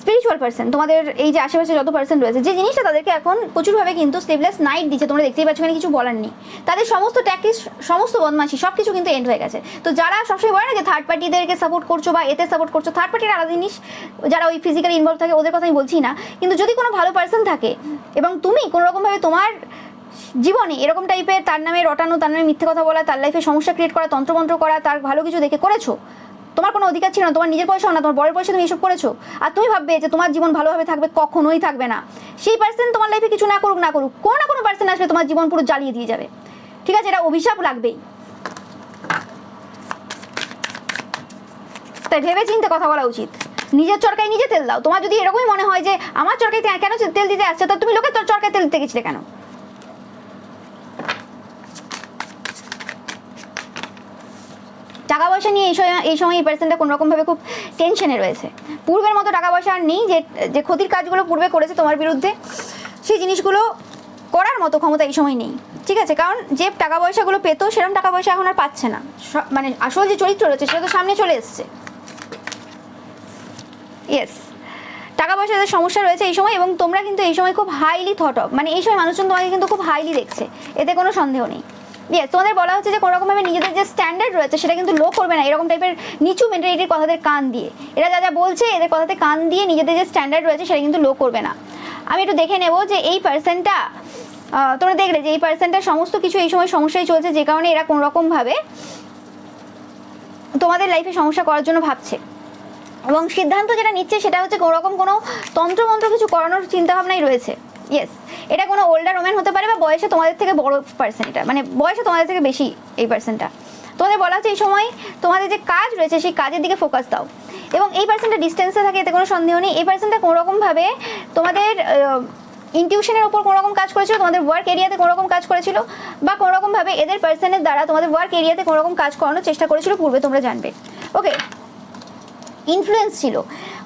স্পিরিচুয়াল পার্সন। তোমাদের এই যে আশেপাশে যত পার্সন রয়েছে, যে জিনিসটা তাদেরকে এখন প্রচুরভাবে কিন্তু স্লিভলেস নাইট দিচ্ছে, তোমরা দেখতেই পাচ্ছ, এখানে কিছু বলার নেই। তাদের সমস্ত ট্যাকটিক্স, সমস্ত বদমাশি সব কিছু কিন্তু এন্ড হয়ে গেছে। তো যারা সবসময় বলে না যে থার্ড পার্টিদেরকে সাপোর্ট করছো বা এতে সাপোর্ট করছো, থার্ড পার্টির আলাদা জিনিস, যারা ওই ফিজিক্যালি ইনভলভ থাকে ওদের কথা আমি বলছি না, কিন্তু যদি কোনো ভালো পার্সন থাকে এবং তুমি কোনো রকমভাবে তোমার জীবনে এরকম টাইপের তার নামে রটানো, তার নামে মিথ্যে কথা বলা, তার লাইফে সমস্যা ক্রিয়েট করা, তন্ত্রমন্ত্র করা, তার ভালো কিছু দেখে করেছো, তোমার কোনো অধিকার ছিল না, তোমার নিজের পয়সাও না, তোমার বরের পয়সা তুমি এসব করেছো, আর তুমি ভাববে যে তোমার জীবন ভালোভাবে থাকবে, কখনোই থাকবে না। সেই পার্সন তোমার লাইফে কিছু না করুক, কোনো না কোনো পার্সন আসবে তোমার জীবন পুরো জ্বালিয়ে দিয়ে যাবে, ঠিক আছে, এটা অভিশাপ লাগবেই। তাই ভেবে চিন্তে কথা বলা উচিত। নিজের চরকায় নিজে তেল দাও। তোমার যদি এরকমই মনে হয় যে আমার চরকায় কেন তেল দিতে আসছে, তো তুমি লোকের তোর চরকায় তেল দিতে গেছিলে কেন? টাকা পয়সা নিয়ে এই সময় এই পার্সনটা কোনো রকমভাবে খুব টেনশনে রয়েছে। পূর্বের মতো টাকা পয়সা আর নেই, যে ক্ষতির কাজগুলো পূর্বে করেছে তোমার বিরুদ্ধে, সেই জিনিসগুলো করার মতো ক্ষমতা এই সময় নেই, ঠিক আছে? কারণ যে টাকা পয়সাগুলো পেতো সেরকম টাকা পয়সা এখন আর পাচ্ছে না। মানে আসল যে চরিত্র রয়েছে সেটা তো সামনে চলে এসছে। ইয়েস, টাকা পয়সার সমস্যা রয়েছে এই সময়, এবং তোমরা কিন্তু এই সময় খুব হাইলি থট অফ, মানে এই সময় মানুষজন তোমাকে কিন্তু খুব হাইলি দেখছে, এতে কোনো সন্দেহ নেই। ইয়েস, তোমাদের বলা হচ্ছে যে কোনোরকমভাবে নিজেদের যে স্ট্যান্ডার্ড রয়েছে সেটা কিন্তু লো করবে না এরকম টাইপের নিচু মেন্টালিটির কথাদের কান দিয়ে। এরা যা যা বলছে এদের কথাতে কান দিয়ে নিজেদের যে স্ট্যান্ডার্ড রয়েছে সেটা কিন্তু লো করবে না। আমি একটু দেখে নেব যে এই পার্সনটা, তোমরা দেখলে যে এই পার্সনটার সমস্ত কিছু এই সময় সমস্যাই চলছে, যে কারণে এরা কোনোরকমভাবে তোমাদের লাইফে সমস্যা করার জন্য ভাবছে, এবং সিদ্ধান্ত যেটা নিচ্ছে সেটা হচ্ছে কোনোরকম কোনো তন্ত্রমন্ত্র কিছু করানোর চিন্তাভাবনাই রয়েছে। ইয়েস, এটা কোনো ওল্ডার ওম্যান হতে পারে বা বয়সে তোমাদের থেকে বড় পার্সন, এটা মানে বয়সে তোমাদের থেকে বেশি এই পার্সনটা। তোমাদের বলা হচ্ছে এই সময় তোমাদের যে কাজ রয়েছে সেই কাজের দিকে ফোকাস দাও, এবং এই পার্সনটা ডিস্টেন্সে থাকে এতে কোনো সন্দেহ নেই। এই পার্সনটা কোনোরকমভাবে তোমাদের ইনটিউশনের উপর কোনোরকম কাজ করেছিল, তোমাদের ওয়ার্ক এরিয়াতে কোনোরকম কাজ করেছিল, বা কোনোরকমভাবে এদের পার্সনের দ্বারা তোমাদের ওয়ার্ক এরিয়াতে কোনোরকম কাজ করানোর চেষ্টা করেছিল পূর্বে, তোমরা জানবে। ওকে, ইনফ্লুয়েন্স ছিল।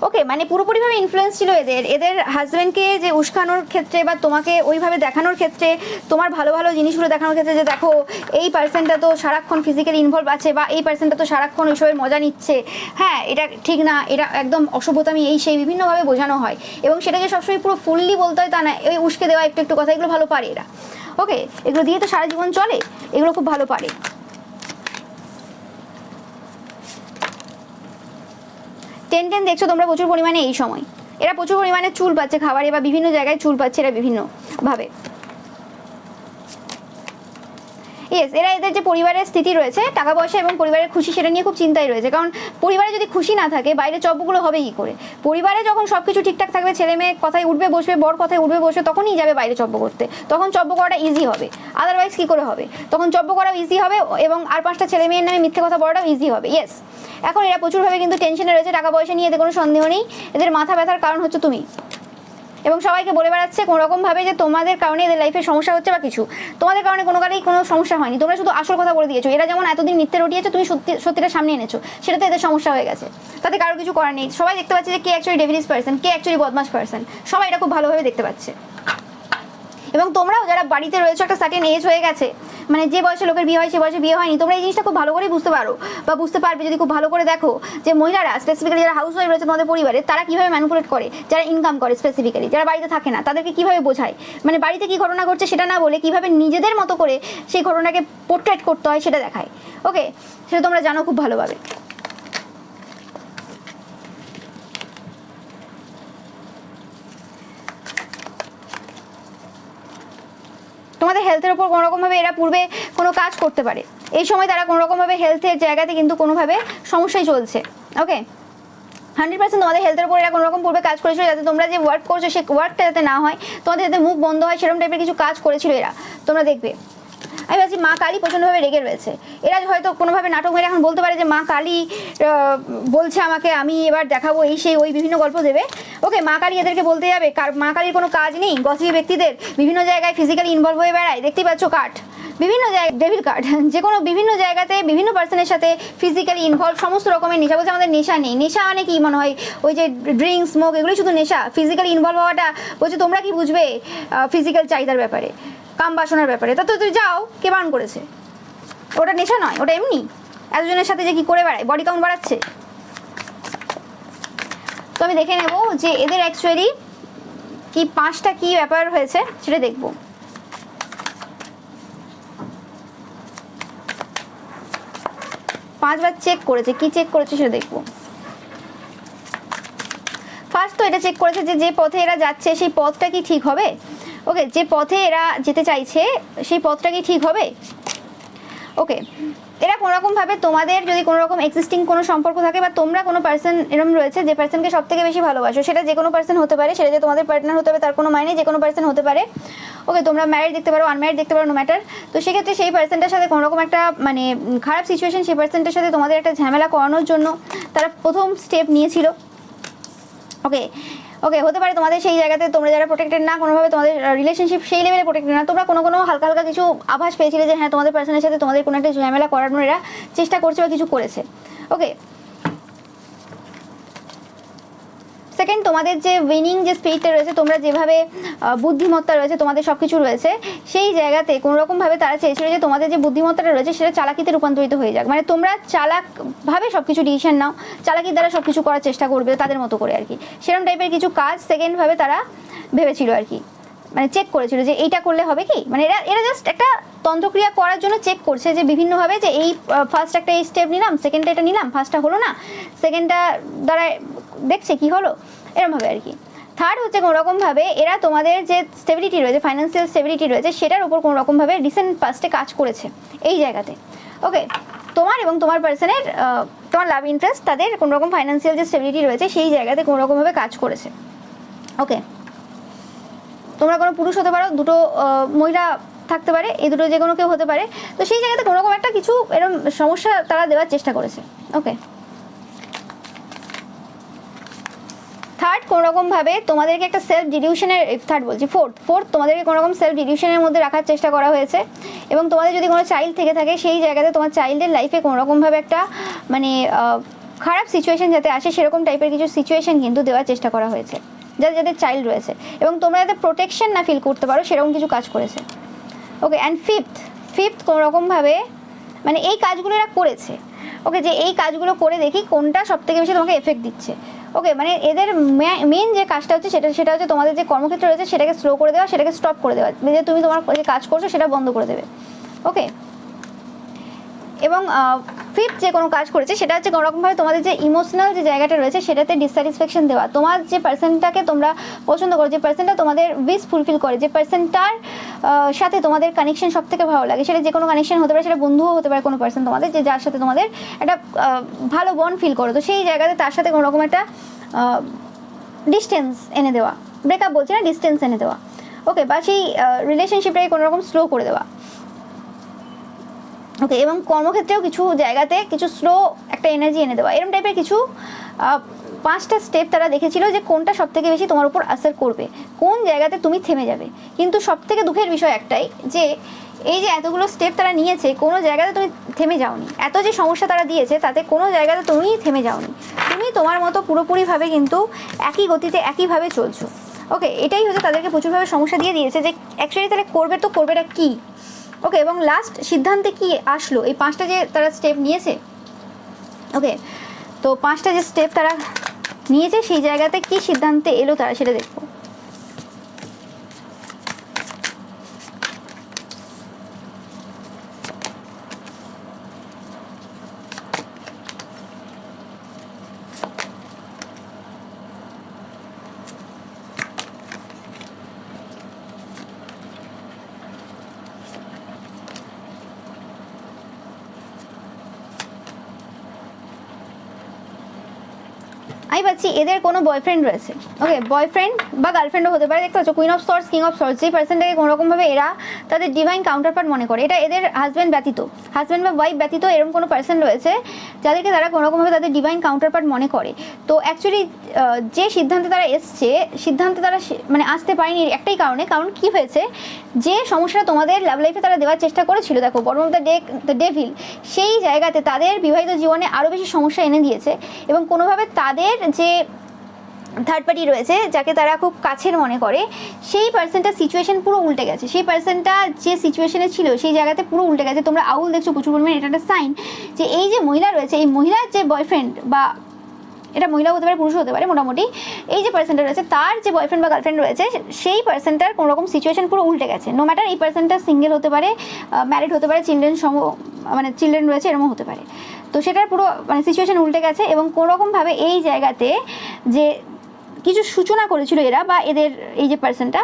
ওকে, মানে পুরোপুরিভাবে ইনফ্লুয়েন্স ছিল এদের হাজব্যান্ডকে যে উস্কানোর ক্ষেত্রে বা তোমাকে ওইভাবে দেখানোর ক্ষেত্রে, তোমার ভালো ভালো জিনিসগুলো দেখানোর ক্ষেত্রে, যে দেখো এই পার্সনটা তো সারাক্ষণ ফিজিক্যালি ইনভলভ আছে, বা এই পার্সনটা তো সারাক্ষণ ওইসবের মজা নিচ্ছে, হ্যাঁ এটা ঠিক না, এটা একদম অসভ্যতামি, এই সেই বিভিন্নভাবে বোঝানো হয়, এবং সেটাকে সবসময় পুরো ফুললি বলতে হয় তা না, ওই উস্কে দেওয়া একটু একটু কথা, এগুলো ভালো পারে এরা। ওকে, এগুলো দিয়ে তো সারা জীবন চলে, এগুলো খুব ভালো পারে। 10 দেখছো তোমরা প্রচুর পরিমাণে এই সময়, এরা প্রচুর পরিমাণে চুল পাচ্ছে খাবারে, বা বিভিন্ন জায়গায় চুল পাচ্ছে এরা বিভিন্নভাবে। ইয়েস, এরা এদের যে পরিবারের স্থিতি রয়েছে, টাকা পয়সা এবং পরিবারের খুশি, সেটা নিয়ে খুব চিন্তায় রয়েছে। কারণ পরিবারে যদি খুশি না থাকে বাইরে চব্বগুলো হবে কি করে? পরিবারে যখন সব কিছু ঠিকঠাক থাকবে, ছেলে মেয়ে কথায় উঠবে বসবে, বর কথায় উঠবে বসবে, তখনই যাবে বাইরে চব্ব করতে, তখন চব্ব করাটা ইজি হবে। আদারওয়াইজ কি করে হবে? তখন চব্ব করাও ইজি হবে, এবং আর 5টা ছেলে মেয়ের নামে মিথ্যে কথা বলাটাও ইজি হবে। ইয়েস, এখন এরা প্রচুরভাবে কিন্তু টেনশনে রয়েছে টাকা পয়সা নিয়ে, এতে কোনো সন্দেহ নেই। এদের মাথা ব্যথার কারণ হচ্ছে তুমি, এবং সবাইকে বলে বেড়াচ্ছে কোনোরকমভাবে যে তোমাদের কারণে এদের লাইফে সমস্যা হচ্ছে, বা কিছু তোমাদের কারণে কোনো কারেই কোনো সমস্যা হয়নি, তোমরা শুধু আসল কথা বলে দিয়েছো। এরা যেমন এতদিন মিথ্যে রটিয়েছে, তুমি সত্যিটা সামনে এনেছো, সেটাতে এদের সমস্যা হয়ে গেছে, তাতে কারোর কিছু করার নেই। সবাই দেখতে পাচ্ছে যে কে অ্যাকচুয়ালি ডেভিলিস পার্সন, কে অ্যাকচুয়ালি বদমাস পার্সন, সবাই এটা খুব ভালোভাবে দেখতে পাচ্ছে। এবং তোমরাও যারা বাড়িতে রয়েছো, একটা সার্টেন এজ হয়ে গেছে, মানে যে বয়সে লোকের বিয়ে হয় সে বয়সে বিয়ে হয়নি, তোমরা এই জিনিসটা খুব ভালো করেই বুঝতে পারো, বা বুঝতে পারবে যদি খুব ভালো করে দেখো যে মহিলারা স্পেসিফিক্যালি যারা হাউস ওয়াইফ রয়েছে তোমাদের পরিবারে, তারা কীভাবে ম্যানিপুলেট করে, যারা ইনকাম করে স্পেসিফিক্যালি, যারা বাড়িতে থাকে না, তাদেরকে কীভাবে বোঝায়, মানে বাড়িতে কী ঘটনা ঘটছে সেটা না বলে কীভাবে নিজেদের মতো করে সেই ঘটনাকে পোর্ট্রেট করতে হয় সেটা দেখায়। ওকে, সেটা তোমরা জানো খুব ভালোভাবে। তোমাদের হেলথের ওপর কোনোরকমভাবে এরা পূর্বে কোনো কাজ করতে পারে, এই সময় তারা কোনোরকমভাবে হেলথের জায়গাতে কিন্তু কোনোভাবে সমস্যাই চলছে। ওকে, 100% তোমাদের হেলথের উপর এরা কোনোরকম পূর্বে কাজ করেছিল, যাতে তোমরা যে ওয়ার্ক করছো সেই ওয়ার্কটা যাতে না হয়, তোমাদের যাতে মুখ বন্ধ হয়, সেরকম টাইপের কিছু কাজ করেছিল এরা, তোমরা দেখবে। আমি ভাবছি মা কালী প্রচণ্ডভাবে রেগে রয়েছে, এরা হয়তো কোনোভাবে নাটক মেরে এখন বলতে পারে যে মা কালী বলছে আমাকে, আমি এবার দেখাবো এই সেই ওই বিভিন্ন গল্প দেবে। ওকে, মা কালী এদেরকে বলতে যাবে, মা কালীর কোনো কাজ নেই, গসিপি ব্যক্তিদের বিভিন্ন জায়গায় ফিজিক্যালি ইনভলভ হয়ে বেড়ায়, দেখতেই পাচ্ছ কার্ড, বিভিন্ন জায়গায় ডেভিল কার্ড, যে কোনো বিভিন্ন জায়গাতে বিভিন্ন পার্সনের সাথে ফিজিক্যালি ইনভলভ, সমস্ত রকমের নেশা। বলছে আমাদের নেশা নেই, নেশা মানে কি মনে হয় ওই যে ড্রিঙ্কস স্মোক এগুলোই শুধু নেশা, ফিজিক্যালি ইনভলভ হওয়াটা বলছে তোমরা কি বুঝবে ফিজিক্যাল চাহিদার ব্যাপারে, কাম বাসনার ব্যাপারে, তা তো তুই যাও, কে বারণ করেছে? ওটা নেশা নয়, ওটা এমনি এতজনের সাথে যে কি করে বেড়ায়, বডি কাউন্ট বাড়াচ্ছে। তো আমি দেখে নেব যে এদের অ্যাকচুয়ালি কি 5টা কি ব্যাপার হয়েছে সেটা দেখব। পাঁচবার চেক করেছে, কি চেক করেছে সেটা দেখবো। ফার্স্ট তো এটা চেক করেছে যে পথে এরা যাচ্ছে সেই পথটা কি ঠিক হবে। ওকে, যে পথে এরা যেতে চাইছে সেই পথটা কি ঠিক হবে। ওকে, এরা কোনোরকমভাবে তোমাদের যদি কোনো রকম এক্সিস্টিং কোনো সম্পর্ক থাকে বা তোমরা কোনো পার্সন এরকম রয়েছে যে পার্সনকে সব থেকে বেশি ভালোবাসো, সেটা যে কোনো পার্সন হতে পারে, সেটা যে তোমাদের পার্টনার হতে হবে তার কোনো মানে, যে কোনো পার্সন হতে পারে। ওকে, তোমরা ম্যারিড দেখতে পারো, আনম্যারিড দেখতে পারো, নো ম্যাটার। তো সেক্ষেত্রে সেই পার্সনটার সাথে কোনো রকম একটা মানে খারাপ সিচুয়েশন, সেই পার্সনটার সাথে তোমাদের একটা ঝামেলা করানোর জন্য তারা প্রথম স্টেপ নিয়েছিল। ওকে ওকে, হতে পারে তোমাদের সেই জায়গাতে তোমরা যারা প্রোটেক্টেড না কোনোভাবে, তোমাদের রিলেশনশিপ সেই লেভেলে প্রোটেক্টেড না, তোমরা কোনো হালকা হালকা কিছু আভাস পেয়েছিলে যে হ্যাঁ তোমাদের পার্সনের সাথে তোমাদের কোনো একটা ঝামেলা করানোর এরা চেষ্টা করছে বা কিছু করেছে। ওকে, সেকেন্ড, তোমাদের যে উইনিং যে স্পিরিটটা রয়েছে, তোমরা যেভাবে বুদ্ধিমত্তা রয়েছে, তোমাদের সব কিছু রয়েছে, সেই জায়গাতে কোনোরকমভাবে তারা চেয়েছিল যে তোমাদের যে বুদ্ধিমত্তাটা রয়েছে সেটা চালাকিতে রূপান্তরিত হয়ে যাক, মানে তোমরা চালাকভাবে সব কিছু ডিসিশন নাও, চালাকির দ্বারা সব কিছু করার চেষ্টা করবে তাদের মতো করে আর কি, সেরকম টাইপের কিছু কাজ সেকেন্ডভাবে তারা ভেবেছিল আর কি, মানে চেক করেছিল যে এইটা করলে হবে কি, মানে এরা জাস্ট একটা তন্ত্রক্রিয়া করার জন্য চেক করছে যে বিভিন্নভাবে যে এই ফার্স্ট একটা এই স্টেপ নিলাম, সেকেন্ডটা এটা নিলাম, ফার্স্টটা হলো না, সেকেন্ডটা দ্বারা দেখছে কি হলো, এরকমভাবে আর কি। থার্ড হচ্ছে কোনোরকমভাবে এরা তোমাদের যে স্টেবিলিটি রয়েছে, ফাইন্যান্সিয়াল স্টেবিলিটি রয়েছে, সেটার উপর কোনোরকমভাবে রিসেন্ট পাস্টে কাজ করেছে এই জায়গাতে। ওকে, তোমার এবং তোমার পার্সনের তোমার লাভ ইন্টারেস্ট তাদের কোনোরকম ফাইন্যান্সিয়াল যে স্টেবিলিটি রয়েছে সেই জায়গাতে কোনোরকমভাবে কাজ করেছে। ওকে, তোমরা কোনো পুরুষ হতে পারো, দুটো মহিলা থাকতে পারে, এই দুটো যে কোনো কেউ হতে পারে, তো সেই জায়গাতে কোনোরকম একটা কিছু এরকম সমস্যা তারা দেওয়ার চেষ্টা করেছে। ওকে, থার্ড, কোনোরকমভাবে তোমাদেরকে একটা সেলফ ডিলিউশনের, থার্ড বলছি ফোর্থ তোমাদেরকে কোনোরকম সেলফ ডিলিউশনের মধ্যে রাখার চেষ্টা করা হয়েছে, এবং তোমাদের যদি কোনো চাইল্ড থেকে থাকে সেই জায়গাতে তোমার চাইল্ডের লাইফে কোনোরকমভাবে একটা মানে খারাপ সিচুয়েশন যাতে আসে সেরকম টাইপের কিছু সিচুয়েশন কিন্তু দেওয়ার চেষ্টা করা হয়েছে যাদের চাইল্ড রয়েছে, এবং তোমরা যাতে প্রোটেকশন না ফিল করতে পারো সেরকম কিছু কাজ করেছে। ওকে, অ্যান্ড ফিফথ কোনোরকমভাবে মানে এই কাজগুলো এরা করেছে। ওকে, যে এই কাজগুলো করে দেখি কোনটা সব থেকে বেশি তোমাকে এফেক্ট দিচ্ছে। ওকে, মানে এদের মেন যে কাজটা হচ্ছে সেটা হচ্ছে তোমাদের যে কর্মক্ষেত্র রয়েছে সেটাকে স্লো করে দেওয়া, সেটাকে স্টপ করে দেওয়া, যে তুমি তোমার যে কাজ করছো সেটা বন্ধ করে দেবে। ওকে, এবং ফিফথ যে কোনো কাজ করেছে সেটা হচ্ছে কোনোরকমভাবে তোমাদের যে ইমোশনাল যে জায়গাটা রয়েছে সেটাতে ডিসস্যাটিসফ্যাকশন দেওয়া, তোমার যে পার্সনটাকে তোমরা পছন্দ করো, যে পার্সনটা তোমাদের উইশ ফুলফিল করে, যে পার্সনটার সাথে তোমাদের কানেকশন সব থেকে ভালো লাগে, সেটা যে কোনো কানেকশন হতে পারে, সেটা বন্ধুও হতে পারে কোনো পার্সন তোমাদের, যে যার সাথে তোমাদের একটা ভালো বন্ড ফিল করো, তো সেই জায়গাতে তার সাথে কোনোরকম একটা ডিস্টেন্স এনে দেওয়া, ব্রেকআপ বলছি না, ডিস্টেন্স এনে দেওয়া। ওকে, বা সেই রিলেশনশিপটাকে কোনোরকম স্লো করে দেওয়া। ওকে, এবং কর্মক্ষেত্রেও কিছু জায়গাতে কিছু স্লো একটা এনার্জি এনে দেওয়া, এরকম টাইপের কিছু 5টা স্টেপ তারা দেখেছিল যে কোনটা সব থেকে বেশি তোমার উপর আসার করবে, কোন জায়গাতে তুমি থেমে যাবে। কিন্তু সব থেকে দুঃখের বিষয় একটাই যে এই যে এতগুলো স্টেপ তারা নিয়েছে, কোনো জায়গাতে তুমি থেমে যাওনি, এত যে সমস্যা তারা দিয়েছে তাতে কোনো জায়গাতে তুমি থেমে যাওনি, তুমি তোমার মতো পুরোপুরিভাবে কিন্তু একই গতিতে একইভাবে চলছো। ওকে, এটাই হচ্ছে তাদেরকে প্রচুরভাবে সমস্যা দিয়ে দিয়েছে যে অ্যাকচুয়ালি তাহলে করবেটা কী। ওকে, এবং লাস্ট সিদ্ধান্তে কি আসলো, এই 5টা যে তারা স্টেপ নিয়েছে। ওকে, তো 5টা যে স্টেপ তারা নিয়েছে সেই জায়গাতে কি সিদ্ধান্তে এলো তারা, সেটা দেখবো। আমি পাচ্ছি এদের কোনো বয়ফ্রেন্ড রয়েছে। ওকে, বয়ফ্রেন্ড বা গার্লফ্রেন্ডও হতে পারে, দেখতে পাচ্ছ queen of sorts, king of sorts, যেই পার্সনটাকে কোনোরকমভাবে এরা তাদের ডিভাইন কাউন্টারপার্ট মনে করে, এটা এদের হাজব্যান্ড বা ওয়াইফ ব্যতীত এরকম কোনো পার্সন রয়েছে যাদেরকে তারা কোনোরকমভাবে তাদের ডিভাইন কাউন্টারপার্ট মনে করে। তো অ্যাকচুয়ালি যে সিদ্ধান্তে তারা সিদ্ধান্তে তারা মানে আসতে পারেনি একটাই কারণ কি হয়েছে, যে সমস্যাটা তোমাদের লাভ লাইফে তারা দেওয়ার চেষ্টা করেছিল, দেখো বটম অফ দ্য ডেভিল, সেই জায়গাতে তাদের বিবাহিত জীবনে আরও বেশি সমস্যা এনে দিয়েছে, এবং কোনোভাবে তাদের যে থার্ড পার্টি রয়েছে যাকে তারা খুব কাছের মনে করে, সেই পার্সনটার সিচুয়েশন পুরো উল্টে গেছে, সেই পার্সনটা যে সিচুয়েশনে ছিল সেই জায়গাতে পুরো উল্টে গেছে। তোমরা আউল দেখছো প্রচুর পরিমাণে, এটা একটা সাইন যে এই যে মহিলা রয়েছে, এই মহিলার যে বয়ফ্রেন্ড, বা এটা মহিলা হতে পারে পুরুষ হতে পারে, মোটামুটি এই যে পার্সনটা রয়েছে তার যে বয়ফ্রেন্ড বা গার্লফ্রেন্ড রয়েছে সেই পার্সনটার কোনোরকম সিচুয়েশন পুরো উল্টে গেছে। নো ম্যাটার এই পার্সনটা সিঙ্গেল হতে পারে, ম্যারিড হতে পারে, চিলড্রেন রয়েছে, এরকম হতে পারে, তো সেটার পুরো মানে সিচুয়েশন উল্টে গেছে, এবং কোনোরকমভাবে এই জায়গাতে যে কিছু সূচনা করেছিল এরা বা এদের এই যে পার্সনটা,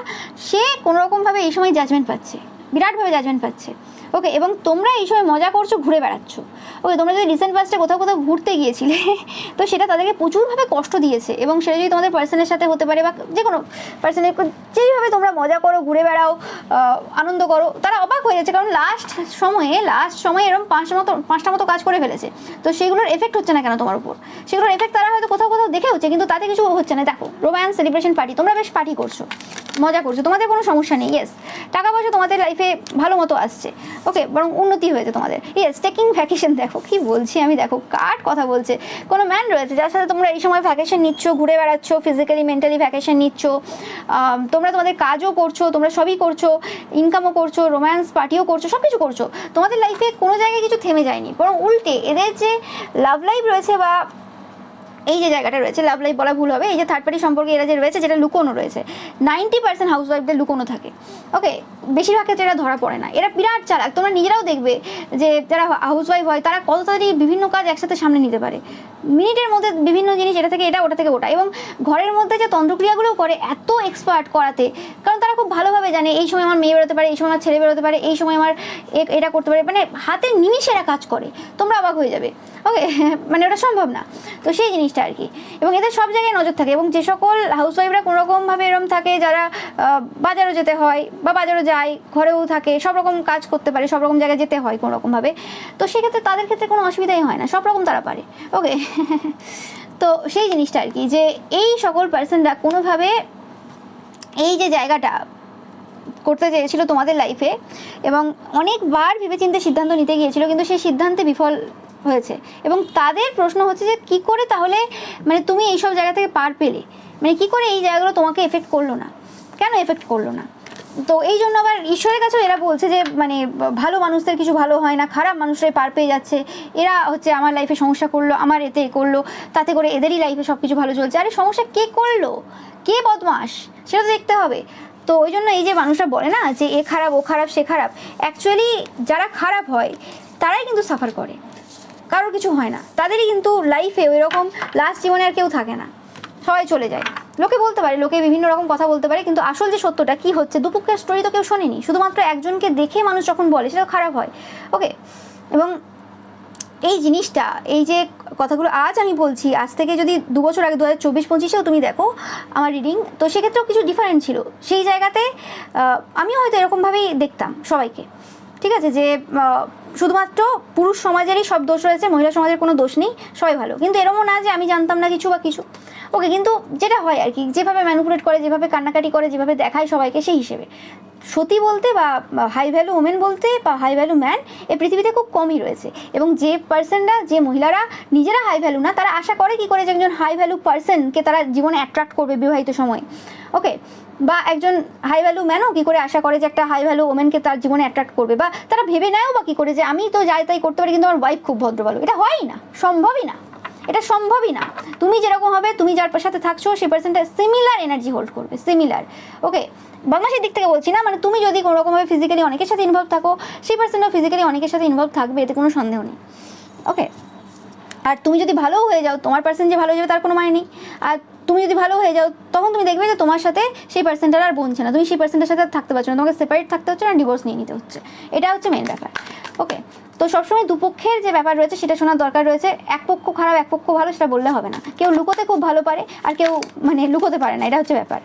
সে কোনোরকমভাবে এই সময় জাজমেন্ট পাচ্ছে, বিরাটভাবে জাজমেন্ট পাচ্ছে। ওকে, এবং তোমরা এই সময় মজা করছো, ঘুরে বেড়াচ্ছ। ওকে, তোমরা যদি রিসেন্ট পাস্টে কোথাও কোথাও ঘুরতে গিয়েছিলে তো সেটা তাদেরকে প্রচুরভাবে কষ্ট দিয়েছে, এবং সেটা যদি তোমাদের পার্সনের সাথে হতে পারে বা যে কোনো পার্সনের, যেইভাবে তোমরা মজা করো, ঘুরে বেড়াও, আনন্দ করো, তারা অবাক হয়ে যাচ্ছে। কারণ লাস্ট সময়ে এরকম পাঁচটা মতো কাজ করে ফেলেছে, তো সেগুলোর এফেক্ট হচ্ছে না কেন তোমার উপর? সেগুলোর এফেক্ট তারা হয়তো কোথাও কোথাও দেখে হচ্ছে, কিন্তু তাতে কিছু হচ্ছে না। দেখো, রোম্যান্স, সেলিব্রেশন, পার্টি, তোমরা বেশ পার্টি করছো, মজা করছো, তোমাদের কোনো সমস্যা নেই। ইয়েস, টাকা পয়সা তোমাদের লাইফে ভালো মতো আসছে, ওকে, বরং উন্নতি হয়েছে তোমাদের। ইয়েস, টেকিং ভ্যাকেশন, দেখো কি বলছি আমি, দেখো কার কথা বলছে। কোনো ম্যান রয়েছে যার সাথে তোমরা এই সময় ভ্যাকেশন নিচ্ছ, ঘুরে বেড়াচ্ছ, ফিজিক্যালি মেন্টালি ভ্যাকেশন নিচ্ছ, তোমরা তোমাদের কাজও করছো, তোমরা সবই করছো, ইনকামও করছো, রোম্যান্স পার্টিও করছো, সব কিছু করছো। তোমাদের লাইফে কোনো জায়গায় কিছু থেমে যায়নি, বরং উল্টে এদের যে লাভ লাইফ রয়েছে, বা এই যে জায়গাটা রয়েছে, লাভ লাইফ বলা ভুল হবে, এই যে থার্ড পার্টি সম্পর্কে এরা যে রয়েছে, যেটা লুকোনো রয়েছে, 90% হাউস ওয়াইফদের লুকোনো থাকে। ওকে, বেশিরভাগ ক্ষেত্রে এরা ধরা পড়ে না, এরা বিরাট চালাক। তোমরা নিজেরাও দেখবে যে যারা হাউস ওয়াইফ হয় তারা কত তাড়াতাড়ি বিভিন্ন কাজ একসাথে সামনে নিতে পারে, মিনিটের মধ্যে বিভিন্ন জিনিস, এটা থেকে এটা, ওটা থেকে ওটা, এবং ঘরের মধ্যে যে তন্ত্রক্রিয়াগুলোও করে এত এক্সপার্ট করাতে, কারণ তারা খুব ভালোভাবে জানে এই সময় আমার মেয়ে বেরোতে পারে, এই সময় আমার ছেলে বেরোতে পারে, এই সময় আমার এটা করতে পারে, মানে হাতে নিমিষে এরা কাজ করে, তোমরা অবাক হয়ে যাবে। ওকে, মানে ওটা সম্ভব না, তো সেই জিনিসটা আর কি। এবং এদের সব জায়গায় নজর থাকে, এবং যে সকল হাউসওয়াইফরা কোনোরকমভাবে এরকম থাকে, যারা বাজারও যেতে হয় বা বাজারও যায়, ঘরেও থাকে, সব রকম কাজ করতে পারে, সব রকম জায়গায় যেতে হয় কোনোরকমভাবে, তো সেক্ষেত্রে তাদের ক্ষেত্রে কোনো অসুবিধাই হয় না, সব রকম তারা পারে। ওকে, তো সেই জিনিসটা আর কি, যে এই সকল পার্সনরা কোনোভাবে এই যে জায়গাটা করতে চেয়েছিল তোমাদের লাইফে, এবং অনেকবার ভেবেচিন্তে সিদ্ধান্ত নিতে গিয়েছিল, কিন্তু সেই সিদ্ধান্তে বিফল হয়েছে। এবং তাদের প্রশ্ন হচ্ছে যে কী করে তাহলে, মানে তুমি এইসব জায়গা থেকে পার পেলে, মানে কী করে এই জায়গাগুলো তোমাকে এফেক্ট করলো না, কেন এফেক্ট করলো না? তো এই জন্য আবার ঈশ্বরের কাছেও এরা বলছে যে মানে ভালো মানুষদের কিছু ভালো হয় না, খারাপ মানুষরাই পার পেয়ে যাচ্ছে, এরা হচ্ছে আমার লাইফে সমস্যা করলো, আমার এতে করলো, তাতে করে এদেরই লাইফে সব কিছু ভালো চলছে। আরে সমস্যা কে করলো, কে বদমাস, সেটা তো দেখতে হবে। তো ওই জন্য এই যে মানুষরা বলে না যে এ খারাপ, ও খারাপ, সে খারাপ, অ্যাকচুয়ালি যারা খারাপ হয় তারাই কিন্তু সাফার করে, কারোর কিছু হয় না, তাদেরই কিন্তু লাইফে ওই রকম লাস্ট জীবনে আর কেউ থাকে না, সবাই চলে যায়। লোকে বলতে পারে, লোকে বিভিন্ন রকম কথা বলতে পারে, কিন্তু আসল যে সত্যটা কি হচ্ছে, দুপক্ষের স্টোরি তো কেউ শোনেনি, শুধুমাত্র একজনকে দেখে মানুষ যখন বলে সেটা খারাপ হয়। ওকে, এবং এই জিনিসটা, এই যে কথাগুলো আজ আমি বলছি, আজ থেকে যদি 2 বছর আগে 2024-25-এও তুমি দেখো আমার রিডিং, তো সেক্ষেত্রেও কিছু ডিফারেন্ট ছিল। সেই জায়গাতে আমিও হয়তো এরকমভাবেই দেখতাম সবাইকে, ঠিক আছে, যে শুধুমাত্র পুরুষ সমাজেরই সব দোষ রয়েছে, মহিলা সমাজের কোনো দোষ নেই, সবাই ভালো। কিন্তু এরকমও না যে আমি জানতাম না কিছু বা কিছু। ওকে, কিন্তু যেটা হয় আর কি, যেভাবে ম্যানিপুলেট করে, যেভাবে কান্নাকাটি করে, যেভাবে দেখায় সবাইকে, সেই হিসেবে সতী বলতে বা হাই ভ্যালু ওমেন বলতে বা হাই ভ্যালু ম্যান এই পৃথিবীতে খুব কমই রয়েছে। এবং যে পার্সনরা, যে মহিলারা নিজেরা হাই ভ্যালু না, তারা আশা করে কি করে যে একজন হাই ভ্যালু পার্সনকে তারা জীবনে অ্যাট্রাক্ট করবে বিবাহিত সময়ে। ওকে, বা একজন হাই ভ্যালু ম্যানও কী করে আশা করে যে একটা হাই ভ্যালু ওমেনকে তার জীবনে অ্যাট্রাক্ট করবে, বা তারা ভেবে নেয়ও বা কী করে যে আমি তো যাই তাই করতে পারি, কিন্তু আমার ওয়াইফ খুব ভদ্র ভালো। এটা হয়ই না, সম্ভবই না, এটা সম্ভবই না। তুমি যেরকম হবে, তুমি যার সাথে থাকছো সেই পার্সনটা সিমিলার এনার্জি হোল্ড করবে, সিমিলার। ওকে, বদমাশির দিক থেকে বলছি না, মানে তুমি যদি কোনোরকমভাবে ফিজিক্যালি অনেকের সাথে ইনভলভ থাকো, সেই পার্সনটাও ফিজিক্যালি অনেকের সাথে ইনভলভ থাকবে, এতে কোনো সন্দেহ নেই। ওকে, আর তুমি যদি ভালোও হয়ে যাও, তোমার পার্সন যে ভালো হয়ে যাবে তার কোনো মানে নেই। আর তুমি যদি ভালো হয়ে যাও, তখন তুমি দেখবে যে তোমার সাথে সেই পার্সনটার আর বনছে না, তুমি সেই পার্সনটার সাথে থাকতে পারছো না, তোমাকে সেপারেট থাকতে হচ্ছে না, ডিভোর্স নিয়ে নিতে হচ্ছে। এটা হচ্ছে মেন ব্যাপার। ওকে, তো সবসময় দুপক্ষের যে ব্যাপার রয়েছে সেটা শোনার দরকার রয়েছে। এক পক্ষ খারাপ, এক পক্ষ ভালো, সেটা বললে হবে না। কেউ লুকোতে খুব ভালো পারে, আর কেউ মানে লুকোতে পারে না, এটা হচ্ছে ব্যাপার।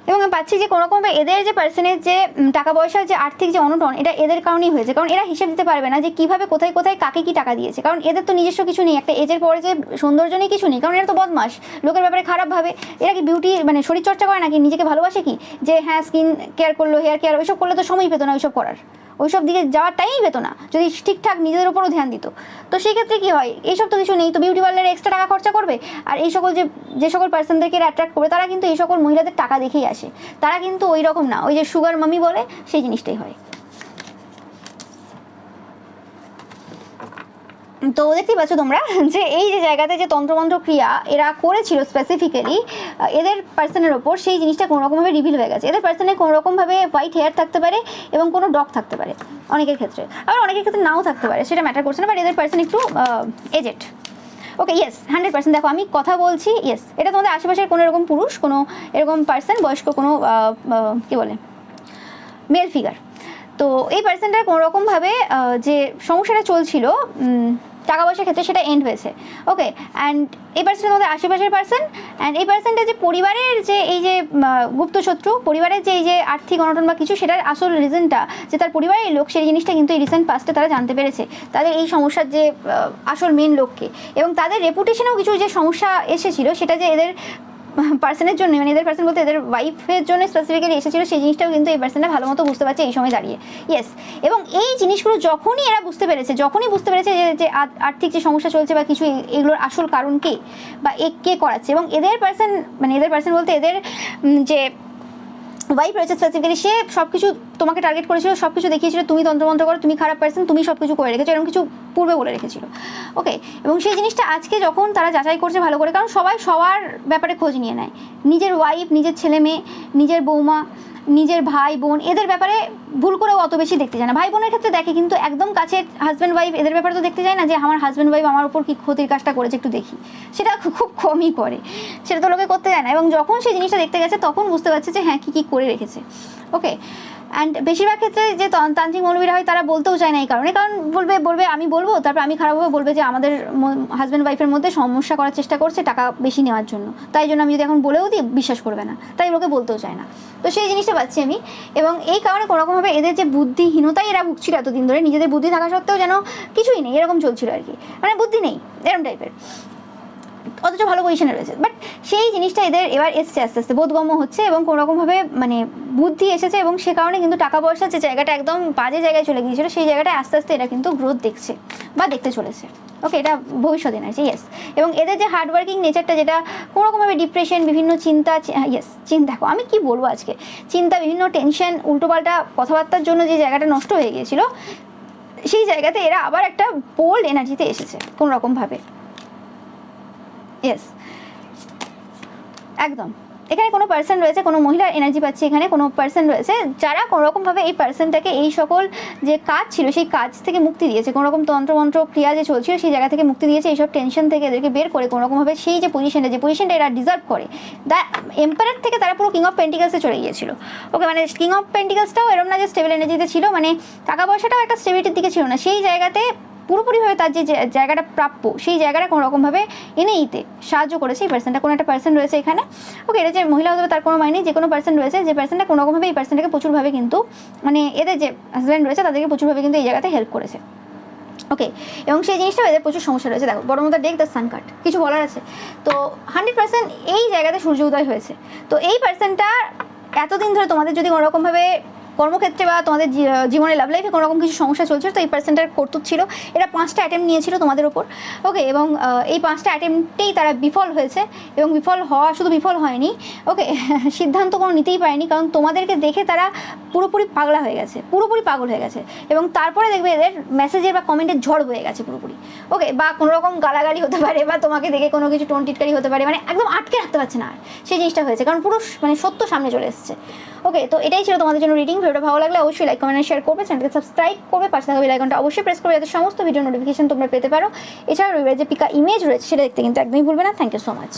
এবং আমি পাচ্ছি যে কোনোরকমভাবে এদের যে পার্সনের যে টাকা পয়সার যে আর্থিক যে অনটন, এটা এদের কারণেই হয়েছে। কারণ এরা হিসেব দিতে পারবে না যে কীভাবে কোথায় কোথায় কাকে কী টাকা দিয়েছে, কারণ এদের তো নিজস্ব কিছু নেই, একটা এজের পরে যে সৌন্দর্য নেই, কিছু নেই, কারণ এরা তো বদমাস, লোকের ব্যাপারে খারাপ ভাবে। এরা কি বিউটি মানে শরীরচর্চা করে নাকি, নিজেকে ভালোবাসে কি যে হ্যাঁ স্কিন কেয়ার করলো, হেয়ার কেয়ার, ওইসব করলে তো সময় পেত না ওইসব করার, ওইসব দিকে যাওয়ার টাইমই পেতো না যদি ঠিকঠাক নিজেদের উপরও ধ্যান দিত। তো সেই ক্ষেত্রে কী হয়, এইসব তো কিছু নেই, তো বিউটি পার্লারে এক্সট্রা টাকা খরচা করবে। আর এই সকল যে সকল পার্সনদেরকে অ্যাট্রাক্ট করবে, তারা কিন্তু এই সকল মহিলাদের টাকা দেখেই আসে, তারা কিন্তু ওই রকম না, ওই যে সুগার মামি বলে সেই জিনিসটাই হয়। তো দেখতেই পাচ্ছ তোমরা যে এই যে জায়গাতে যে তন্ত্রমন্ত্র ক্রিয়া এরা করেছিল স্পেসিফিক্যালি এদের পার্সনের ওপর, সেই জিনিসটা কোনোরকমভাবে রিভিল হয়ে গেছে। এদের পার্সনের কোনোরকমভাবে হোয়াইট হেয়ার থাকতে পারে এবং কোনো ডগ থাকতে পারে অনেকের ক্ষেত্রে, আবার অনেকের ক্ষেত্রে নাও থাকতে পারে, সেটা ম্যাটার করছে না, বাট এদের পার্সন একটু এজেড। ওকে, ইয়েস 100%। দেখো আমি কথা বলছি, ইয়েস, এটা তোমাদের আশেপাশের কোনো এরকম পুরুষ, কোনো এরকম পার্সন, বয়স্ক কোনো কী বলে মেল ফিগার। তো এই পার্সনটার কোনোরকমভাবে যে সমস্যাটা চলছিল টাকা পয়সার ক্ষেত্রে, সেটা এন্ড হয়েছে। ওকে, অ্যান্ড এই পার্সনের মধ্যে আশেপাশের পার্সন, অ্যান্ড এই পার্সনটা যে পরিবারের যে এই যে গুপ্তশত্রু, পরিবারের যে এই যে আর্থিক অনটন বা কিছু, সেটার আসল রিজনটা যে তার পরিবারের লোক, সেই জিনিসটা কিন্তু এই রিসেন্ট পাস্টে তারা জানতে পেরেছে, তাদের এই সমস্যার যে আসল মেন লোককে। এবং তাদের রেপুটেশনেও কিছু যে সমস্যা এসেছিল, সেটা যে এদের পার্সনের জন্য, মানে এদের পার্সন বলতে এদের ওয়াইফের জন্য স্পেসিফিক্যালি এসেছিল, সেই জিনিসটাও কিন্তু এই পার্সনটা ভালো মতো বুঝতে পারছে এই সময় দাঁড়িয়ে। ইয়েস, এবং এই জিনিসগুলো যখনই এরা বুঝতে পেরেছে যে আর্থিক যে সমস্যা চলছে বা কিছু, এগুলোর আসল কারণ কে বা কে করাচ্ছে, এবং এদের পার্সন, মানে এদের পার্সন বলতে এদের যে ওয়াইফ রয়েছে স্পেসিফিক্যালি, সে সব কিছু তোমাকে টার্গেট করেছিল, সব কিছু দেখিয়েছিল তুমি তন্ত্রমন্ত্র করো, তুমি খারাপ পার্সন, তুমি সব কিছু করে রেখেছো, এরকম কিছু পূর্বে বলে রেখেছিল। ওকে, এবং সেই জিনিসটা আজকে যখন তারা যাচাই করছে ভালো করে, কারণ সবাই সবার ব্যাপারে খোঁজ নিয়ে নেয়, নিজের ওয়াইফ, নিজের ছেলে মেয়ে, নিজের বৌমা, নিজের ভাই বোন, এদের ব্যাপারে ভুল করেও অত বেশি দেখতে যায় না। ভাই বোনের ক্ষেত্রে দেখে, কিন্তু একদম কাছে হাজব্যান্ড ওয়াইফ, এদের ব্যাপারে তো দেখতে যায় না যে আমার হাজব্যান্ড ওয়াইফ আমার উপর কি ক্ষতির কাজটা করেছে, একটু দেখি। সেটা খুব কমই করে, সেটা তো লোকে করতে যায় না। এবং যখন সেই জিনিসটা দেখতে গেছে, তখন বুঝতে পারছে যে হ্যাঁ, কী করে রেখেছে। ওকে, অ্যান্ড বেশিরভাগ ক্ষেত্রে যে তান্ত্রিক মৌলবীরা হয়, তারা বলতেও চায় না এই কারণে, কারণ বলবে আমি বলবো, তারপর আমি খারাপভাবে বলবে যে আমাদের হাজব্যান্ড ওয়াইফের মধ্যে সমস্যা করার চেষ্টা করছে টাকা বেশি নেওয়ার জন্য, তাই জন্য আমি যদি এখন বলেও দিই বিশ্বাস করবে না, তাই লোকে বলতেও চায় না। তো সেই জিনিসটা পাচ্ছি আমি, এবং এই কারণে কোনোরকমভাবে এদের যে বুদ্ধিহীনতাই এরা ভুগছিল এতদিন ধরে, নিজেদের বুদ্ধি থাকা সত্ত্বেও যেন কিছুই নেই এরকম চলছিল আর কি, মানে বুদ্ধি নেই এরকম টাইপের, অথচ ভালো পজিশনে রয়েছে। বাট সেই জিনিসটা এদের এবার এসছে, আস্তে আস্তে বোধগম্য হচ্ছে, এবং কোনোরকমভাবে মানে বুদ্ধি এসেছে, এবং সে কারণে কিন্তু টাকা পয়সার যে জায়গাটা একদম বাজে জায়গায় চলে গিয়েছিল, সেই জায়গাটায় আস্তে আস্তে এরা কিন্তু গ্রোথ দেখছে বা দেখতে চলেছে। ওকে, এটা ভবিষ্যতে না, ইয়েস। এবং এদের যে হার্ডওয়ার্কিং নেচারটা, যেটা কোনোরকমভাবে ডিপ্রেশন, বিভিন্ন চিন্তা, ইয়েস চিন্তা, দেখো আমি কি বলবো আজকে, চিন্তা, বিভিন্ন টেনশন, উল্টোপাল্টা কথাবার্তার জন্য যে জায়গাটা নষ্ট হয়ে গিয়েছিল, সেই জায়গাতে এরা আবার একটা বোল্ড এনার্জিতে এসেছে কোনোরকমভাবে। ইয়েস, একদম। এখানে কোনো পার্সন রয়েছে, কোনো মহিলার এনার্জি পাচ্ছি, এখানে কোনো পার্সন রয়েছে যারা কোনোরকমভাবে এই পার্সনটাকে এই সকল যে কাজ ছিল সেই কাজ থেকে মুক্তি দিয়েছে, কোনোরকম তন্ত্রমন্ত্র ক্রিয়া যে চলছিল সেই জায়গা থেকে মুক্তি দিয়েছে, এইসব টেনশন থেকে এদেরকে বের করে কোনোরকমভাবে সেই যে পজিশনটা এরা ডিজার্ভ করে, দ্য এম্পায়ার থেকে তারা পুরো কিং অফ পেন্টিকালসে চলে গিয়েছিল। ওকে, মানে কিং অফ পেন্টিকালসটাও এরম না যে স্টেবল এনার্জিতে ছিল, মানে টাকা পয়সাটাও একটা স্টেবিলিটির দিকে ছিল না, সেই জায়গাতে পুরোপুরিভাবে তার যে জায়গাটা প্রাপ্য, সেই জায়গাটা কোনোরকমভাবে এনে দিতে সাহায্য করেছে এই পার্সনটা। কোনো একটা পার্সন রয়েছে এখানে, ওকে, এটা যে মহিলা হতে তার কোনো মানে, যে কোনো পার্সন রয়েছে, যে পার্সনটা কোনোরকমভাবে এই পার্সনটাকে প্রচুরভাবে কিন্তু, মানে এদের যে হাজব্যান্ড রয়েছে তাদেরকে প্রচুরভাবে কিন্তু এই জায়গাতে হেল্প করেছে। ওকে, এবং সেই জিনিসটা এদের প্রচুর সমস্যা রয়েছে। দেখো, বড় মতো ডেক দ্য সান কার্ড, কিছু বলার আছে তো 100% এই জায়গাতে সূর্য উদয় হয়েছে। তো এই পার্সনটা এতদিন ধরে তোমাদের যদি কোনোরকমভাবে কর্মক্ষেত্রে বা তোমাদের জীবনে লাভ লাইফে কোনোরকম কিছু সমস্যা চলছিল, তো এই পার্সনটার কর্তৃত্ব ছিল, এরা 5টা অ্যাটেম্প নিয়েছিল তোমাদের ওপর। ওকে, এবং এই 5টা অ্যাটেম্পটেই তারা বিফল হয়েছে, এবং শুধু বিফল হয়নি, ওকে, সিদ্ধান্ত কোনো নিতেই পারেনি, কারণ তোমাদেরকে দেখে তারা পুরোপুরি পাগল হয়ে গেছে। এবং তারপরে দেখবে এদের মেসেজের বা কমেন্টের ঝড় হয়ে গেছে পুরোপুরি। ওকে, বা কোনোরকম গালাগালি হতে পারে, বা তোমাকে দেখে কোনো কিছু টোন টিটকারি হতে পারে, মানে একদম আটকে রাখতে পারছে না আর, সেই জিনিসটা হয়েছে, কারণ পুরো মানে সত্য সামনে চলে এসেছে। ওকে, তো এটাই ছিল তোমাদের জন্য রিডিং। ভিডিওটা ভালো লাগলে অবশ্যই লাইক, কমেন্ট, শেয়ার করবে, চ্যানেলকে সাবস্ক্রাইব করবে, পাশে থাকা বেল আইকনটা অবশ্যই প্রেস করবে যাতে সমস্ত ভিডিও নোটিফিকেশন তোমরা পেতে পারো। এছাড়া রবিবার যে পিকা ইমেজ রয়েছে সেটা দেখতে কিন্তু একদমই ভুলবে না। Thank you so much.